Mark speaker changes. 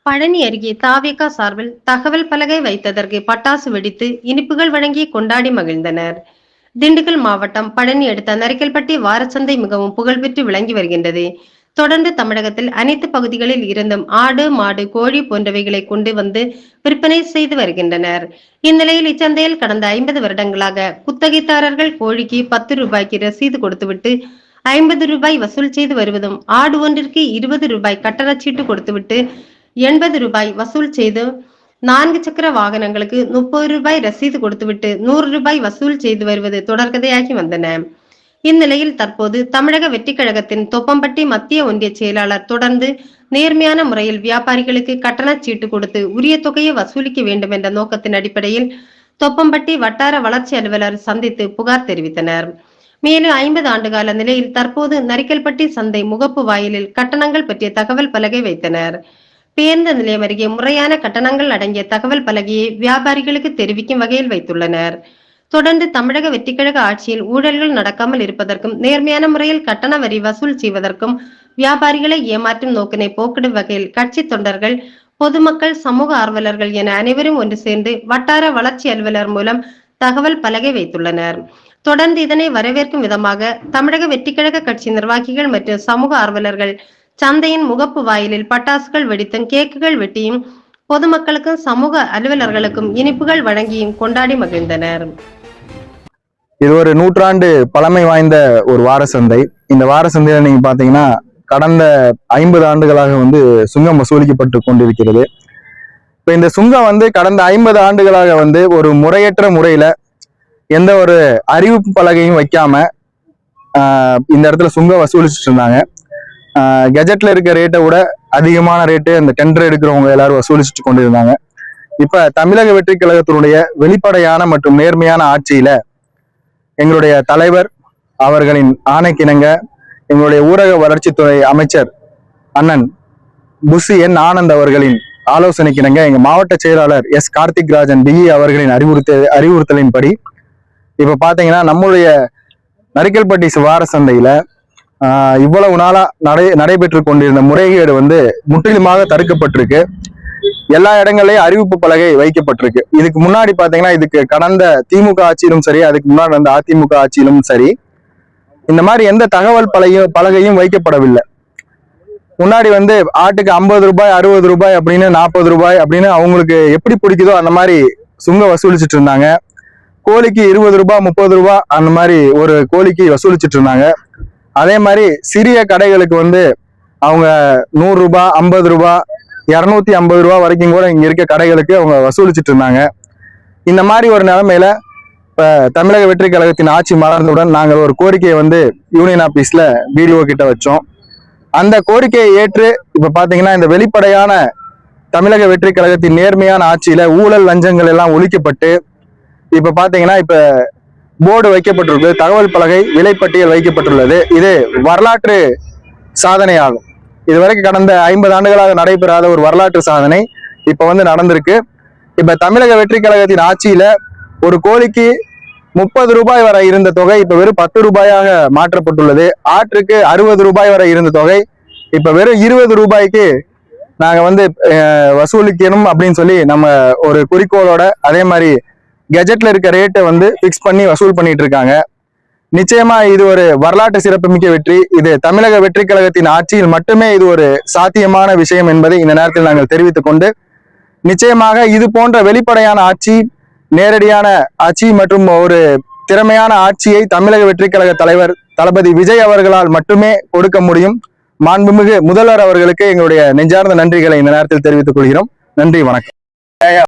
Speaker 1: பழனி அருகே தாவேகா சார்பில் தகவல் பலகை வைத்ததற்கு பட்டாசு வெடித்து இனிப்புகள் வழங்கி கொண்டாடி மகிழ்ந்தனர். திண்டுக்கல் மாவட்டம் பழனி அடுத்த நரிக்கல்பட்டி வாரச்சந்தை மிகவும் புகழ்பெற்று விளங்கி வருகின்றது. தொடர்ந்து தமிழகத்தில் அனைத்து பகுதிகளில் இருந்தும் ஆடு, மாடு, கோழி போன்றவைகளை கொண்டு வந்து விற்பனை செய்து வருகின்றனர். இந்நிலையில் இச்சந்தையில் கடந்த 50 வருடங்களாக குத்தகைதாரர்கள் கோழிக்கு 10 ரூபாய்க்கு ரசீது கொடுத்துவிட்டு 50 ரூபாய் வசூல் செய்து வருவதும், ஆடு ஒன்றிற்கு 20 ரூபாய் கட்டணச்சீட்டு கொடுத்துவிட்டு 80 ரூபாய் வசூல் செய்து 4 சக்கர வாகனங்களுக்கு 30 ரூபாய் ரசீது கொடுத்துவிட்டு 100 ரூபாய் வசூல் செய்து வருவது தொடர்கதையாகி வந்தன. இந்நிலையில் தற்போது தமிழக வெற்றி கழகத்தின் தொப்பம்பட்டி மத்திய ஒன்றிய செயலாளர் தொடர்ந்து நேர்மையான முறையில் வியாபாரிகளுக்கு கட்டணச் சீட்டு கொடுத்து உரிய தொகையை வசூலிக்க வேண்டும் என்ற நோக்கத்தின் அடிப்படையில் தொப்பம்பட்டி வட்டார வளர்ச்சி அலுவலர் சந்தித்து புகார் தெரிவித்தனர். மேலும் 50 ஆண்டுகால நிலையில் தற்போது நரிக்கல்பட்டி சந்தை முகப்பு வாயிலில் கட்டணங்கள் பற்றிய தகவல் பலகை வைத்தனர். பேருந்து நிலையம் அருகே முறையான கட்டணங்கள் அடங்கிய தகவல் பலகையை வியாபாரிகளுக்கு தெரிவிக்கும் வகையில் வைத்துள்ளனர். தொடர்ந்து தமிழக வெற்றிக்கழக ஆட்சியில் ஊழல்கள் நடக்காமல் இருப்பதற்கும், நேர்மையான முறையில் கட்டண வரி வசூல் செய்வதற்கும், வியாபாரிகளை ஏமாற்றும் நோக்கினை போக்கிடும் வகையில் கட்சி தொண்டர்கள், பொதுமக்கள், சமூக ஆர்வலர்கள் என அனைவரும் ஒன்று சேர்ந்து வட்டார வளர்ச்சி அலுவலர் மூலம் தகவல் பலகை வைத்துள்ளனர். தொடர்ந்து இதனை வரவேற்கும் விதமாக தமிழக வெற்றிக்கழக கட்சி நிர்வாகிகள் மற்றும் சமூக ஆர்வலர்கள் சந்தையின் முகப்பு வாயிலில் பட்டாசுகள் வெடித்தும், கேக்குகள் வெட்டியும், பொதுமக்களுக்கும் சமூக அலுவலர்களுக்கும் இனிப்புகள் வழங்கியும் கொண்டாடி மகிழ்ந்தனர்.
Speaker 2: இது ஒரு 100 ஆண்டு பழமை வாய்ந்த ஒரு வார சந்தை. இந்த வார சந்தையில நீங்க பாத்தீங்கன்னா கடந்த 50 ஆண்டுகளாக சுங்கம் வசூலிக்கப்பட்டு கொண்டிருக்கிறது. இப்ப இந்த சுங்கம் கடந்த 50 ஆண்டுகளாக ஒரு முறையற்ற முறையில எந்த ஒரு அறிவிப்பு பலகையும் வைக்காம இந்த இடத்துல சுங்கம் வசூலிச்சுட்டு இருந்தாங்க. கெஜெட்ல இருக்க ரேட்டை விட அதிகமான ரேட்டு அந்த டெண்டர் எடுக்கிறவங்க எல்லாரும் வசூலிச்சுட்டு கொண்டிருந்தாங்க. இப்ப தமிழக வெற்றி கழகத்தினுடைய வெளிப்படையான மற்றும் நேர்மையான ஆட்சியில எங்களுடைய தலைவர் அவர்களின் ஆணைக்கிணங்க, எங்களுடைய ஊரக வளர்ச்சித்துறை அமைச்சர் அண்ணன் புசி என் ஆனந்த் அவர்களின் ஆலோசனைக்கிணங்க, எங்க மாவட்ட செயலாளர் எஸ் கார்த்திக் ராஜன் பிஇ அவர்களின் அறிவுறுத்தலின்படி இப்ப பாத்தீங்கன்னா நம்முடைய நரிக்கல்பட்டி வார சந்தையில இவ்வளவு நாளா நடைபெற்று கொண்டிருந்த முறைகேடு முற்றிலுமாக தடுக்கப்பட்டிருக்கு. எல்லா இடங்களையும் அறிவிப்பு பலகை வைக்கப்பட்டிருக்கு. இதுக்கு முன்னாடி பாத்தீங்கன்னா இதுக்கு கடந்த திமுக ஆட்சியிலும் சரி, அதுக்கு முன்னாடி வந்த அதிமுக ஆட்சியிலும் சரி, இந்த மாதிரி எந்த தகவல் பலகையும் வைக்கப்படவில்லை. முன்னாடி ஆட்டுக்கு 50 ரூபாய் 60 ரூபாய் அப்படின்னு 40 ரூபாய் அப்படின்னு அவங்களுக்கு எப்படி பிடிக்குதோ அந்த மாதிரி சுங்க வசூலிச்சுட்டு இருந்தாங்க. கோழிக்கு 20 ரூபாய் 30 ரூபாய் அந்த மாதிரி ஒரு கோழிக்கு வசூலிச்சுட்டு இருந்தாங்க. அதே மாதிரி சிறிய கடைகளுக்கு அவங்க 100 ரூபாய் 50 ரூபாய் 250 ரூபாய் வரைக்கும் கூட இங்க இருக்க கடைகளுக்கு அவங்க வசூலிச்சுட்டு இருந்தாங்க. இந்த மாதிரி ஒரு நிலைமையில இப்ப தமிழக வெற்றி கழகத்தின் ஆட்சி மலர்ந்தவுடன் நாங்கள் ஒரு கோரிக்கையை யூனியன் ஆபீஸ்ல பிடிஓ கிட்ட வச்சோம். அந்த கோரிக்கையை ஏற்று இப்ப பாத்தீங்கன்னா இந்த வெளிப்படையான தமிழக வெற்றி கழகத்தின் நேர்மையான ஆட்சியில ஊழல் லஞ்சங்கள் எல்லாம் ஒழிக்கப்பட்டு இப்ப பாத்தீங்கன்னா இப்ப போர்டு வைக்கப்பட்டுள்ளது, தகவல் பலகை விலைப்பட்டியல் வைக்கப்பட்டுள்ளது. இது வரலாற்று சாதனை ஆகும். இதுவரைக்கும் கடந்த 50 ஆண்டுகளாக நடைபெறாத ஒரு வரலாற்று சாதனை இப்ப நடந்திருக்கு. இப்ப தமிழக வெற்றி கழகத்தின் ஆட்சியில ஒரு கோழிக்கு 30 ரூபாய் வரை இருந்த தொகை இப்ப வெறும் 10 ரூபாயாக மாற்றப்பட்டுள்ளது. ஆற்றுக்கு 60 ரூபாய் வரை இருந்த தொகை இப்ப வெறும் 20 ரூபாய்க்கு நாங்க வசூலிக்கணும் அப்படின்னு சொல்லி நம்ம ஒரு குறிக்கோளோட, அதே மாதிரி கெஜெட்ல இருக்க ரேட்டை பிக்ஸ் பண்ணி வசூல் பண்ணிட்டு இருக்காங்க. நிச்சயமா இது ஒரு வரலாற்று சிறப்புமிக்க வெற்றி. இது தமிழக வெற்றி கழகத்தின் ஆட்சியில் மட்டுமே இது ஒரு சாத்தியமான விஷயம் என்பதை இந்த நேரத்தில் நாங்கள் தெரிவித்துக் கொண்டு, நிச்சயமாக இது போன்ற வெளிப்படையான ஆட்சி, நேரடியான ஆட்சி மற்றும் ஒரு திறமையான ஆட்சியை தமிழக வெற்றி கழக தலைவர் தளபதி விஜய் அவர்களால் மட்டுமே கொடுக்க முடியும். மாண்புமிகு முதல்வர் அவர்களுக்கு எங்களுடைய நெஞ்சார்ந்த நன்றிகளை இந்த நேரத்தில் தெரிவித்துக் கொள்கிறோம். நன்றி, வணக்கம்.